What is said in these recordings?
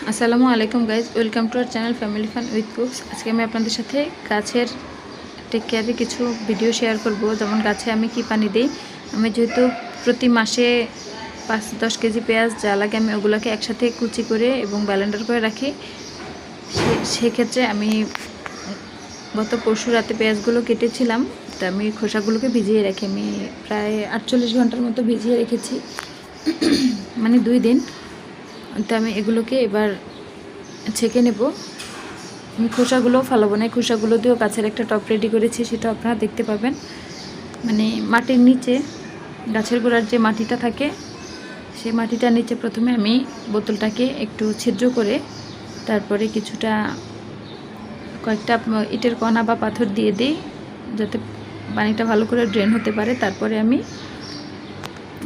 আসসালামু আলাইকুম guys, welcome to our channel family fun with cooks. আজকে আমি আপনাদের সাথে গাছের টেক কেয়ারে কিছু ভিডিও শেয়ার করব। যেমন গাছে আমি কি পানি দিই। আমি যেহেতু প্রতি মাসে 5-10 কেজি পেঁয়াজ যা লাগে আমি ওগুলোকে একসাথে কুচি করে এবং ব্লেন্ডার করে রাখি। সেক্ষেত্রে আমি গত পরশু রাতে পেঁয়াজগুলো কেটেছিলাম, তো আমি খোসাগুলোকে ভিজিয়ে রাখি। আমি প্রায় 48 ঘন্টার মতো ভিজিয়ে রেখেছি, মানে 2 দিন। তো আমি এগুলোকে এবার ছেঁকে নেব। আমি খোসাগুলোও ফালাবো না, খোসাগুলো দিয়েও গাছের একটা টব রেডি করেছি, সেটা আপনারা দেখতে পাবেন। মানে মাটির নিচে গাছের গোড়ার যে মাটিটা থাকে, সেই মাটিটার নিচে প্রথমে আমি বোতলটাকে একটু ছিদ্র করে তারপরে কয়েকটা ইটের কণা বা পাথর দিয়ে দিই, যাতে পানিটা ভালো করে ড্রেন হতে পারে। তারপরে আমি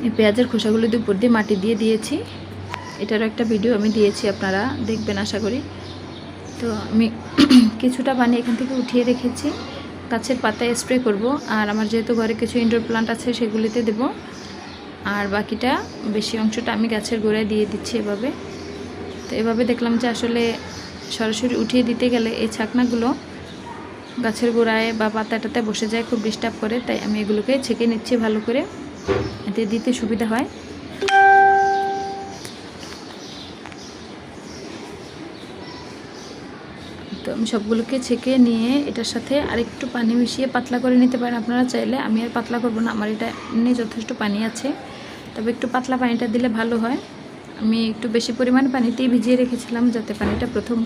এই পেঁয়াজের খোসাগুলো দিয়ে উপর দিয়ে মাটি দিয়ে দিয়েছি। এটারও একটা ভিডিও আমি দিয়েছি, আপনারা দেখবেন আশা করি। তো আমি কিছুটা পানি এখান থেকে উঠিয়ে রেখেছি, গাছের পাতায় স্প্রে করব। আর আমার যেহেতু ঘরে কিছু ইনডোর প্লান্ট আছে, সেগুলিতে দেব। আর বাকিটা বেশি অংশটা আমি গাছের গোড়ায় দিয়ে দিচ্ছি এভাবে। তো এভাবে দেখলাম যে আসলে সরাসরি উঠিয়ে দিতে গেলে এই ছাকনাগুলো গাছের গোড়ায় বা পাতাটাতে বসে যায়, খুব ডিস্টার্ব করে। তাই আমি এগুলোকে ছেঁকে নিচ্ছি ভালো করে, এতে দিতে সুবিধা হয়। তো আমি সবগুলোকে ছেঁকে নিয়ে এটার সাথে আরেকটু পানি মিশিয়ে পাতলা করে নিতে পারেন আপনারা চাইলে। আমি আর পাতলা করব না, আমার এটা এমনি যথেষ্ট পানি আছে, তবে একটু পাতলা পানিটা দিলে ভালো হয়। আমি একটু বেশি পরিমাণ পানিতেই ভিজিয়ে রেখেছিলাম, যাতে পানিটা প্রথম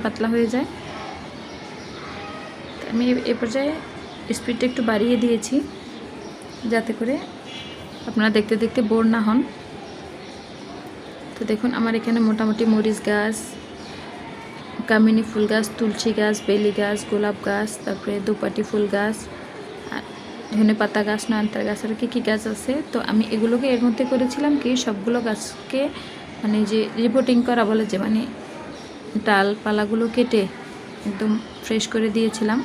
পাতলা হয়ে যায়। আমি এ পর্যায়ে স্পিডটা একটু বাড়িয়ে দিয়েছি, যাতে করে আপনারা দেখতে দেখতে বোর না হন। তো দেখুন, আমার এখানে মোটামুটি মরিচ গাছ, কামিনী ফুল গাছ, তুলসী গাছ, বেলি গাছ, গোলাপ গাছ, তারপরে দোপাটি ফুল গাছ, আর ধনে পাতা গাছ, নয়নতারা গাছ, আর কী গাছ আছে। তো আমি এগুলোকে এর মধ্যে করেছিলাম কি, সবগুলো গাছকে মানে যে রিপোর্টিং করা বলে, যে মানে ডালপালাগুলো কেটে একদম ফ্রেশ করে দিয়েছিলাম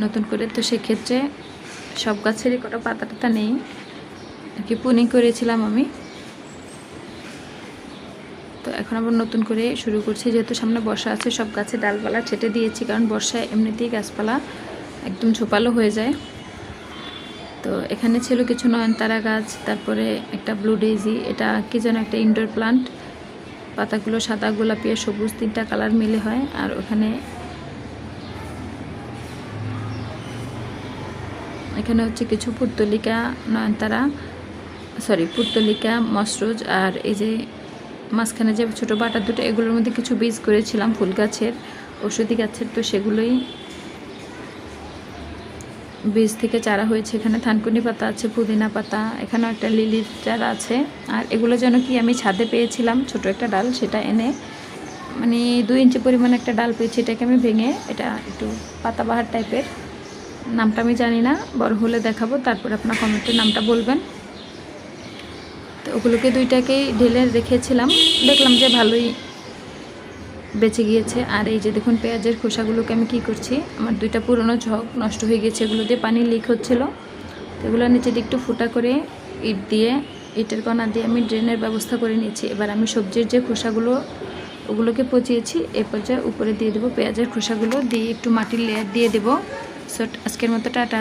নতুন করে। তো সেক্ষেত্রে সব গাছেরই কটা পাতা টাতা নেই আর কি, পুনিং করেছিলাম আমি। তো এখন আবার নতুন করে শুরু করছি, যেহেতু সামনে বর্ষা আছে। সব গাছে ডালপালা ছেটে দিয়েছি, কারণ বর্ষায় এমনিতেই গাছপালা একদম ঝোপালো হয়ে যায়। তো এখানে ছিল কিছু নয়নতারা গাছ, তারপরে একটা ব্লু ডেইজি, এটা কি যেন একটা ইনডোর প্লান্ট। পাতাগুলো সাদা, গোলাপি আর সবুজ 3টা কালার মিলে হয়। আর এখানে হচ্ছে কিছু পুর্তলিকা নয়নতারা, পুর্তলিকা, মসরুজ, আর এই যে মাঝখানে যে ছোটো বাটা দুটো, এগুলোর মধ্যে কিছু বীজ করেছিলাম ফুল গাছের, ওষুধি গাছের। তো সেগুলোই বীজ থেকে চারা হয়েছে। এখানে থানকুনি পাতা আছে, পুদিনা পাতা, এখানেও একটা লিলির চারা আছে। আর এগুলো যেন কি আমি ছাদে পেয়েছিলাম ছোট একটা ডাল, সেটা এনে মানে 2 ইঞ্চি পরিমাণ একটা ডাল পেয়েছি। এটাকে আমি ভেঙে, এটা একটু পাতাবাহার টাইপের, নামটা আমি জানি না, বড় হলে দেখাবো, তারপর আপনার কমেন্টে নামটা বলবেন। তো ওগুলোকে 2টাকেই ঢেলে রেখেছিলাম, দেখলাম যে ভালোই বেঁচে গিয়েছে। আর এই যে দেখুন, পেঁয়াজের খোসাগুলোকে আমি কি করছি, আমার 2টা পুরনো ঝক নষ্ট হয়ে গেছে, এগুলো দিয়ে পানি লিক হচ্ছিল। তো এগুলো নিচে দিয়ে একটু ফুটা করে ইটের কণা দিয়ে আমি ড্রেনের ব্যবস্থা করে নিয়েছি। এবার আমি সবজির যে খোসাগুলো, ওগুলোকে পচিয়েছি, এ পর্যায়ে উপরে দিয়ে দেবো পেঁয়াজের খোসাগুলো দিয়ে একটু মাটির লেয়ার দিয়ে দেবো। সো আজকের মতো টাটা।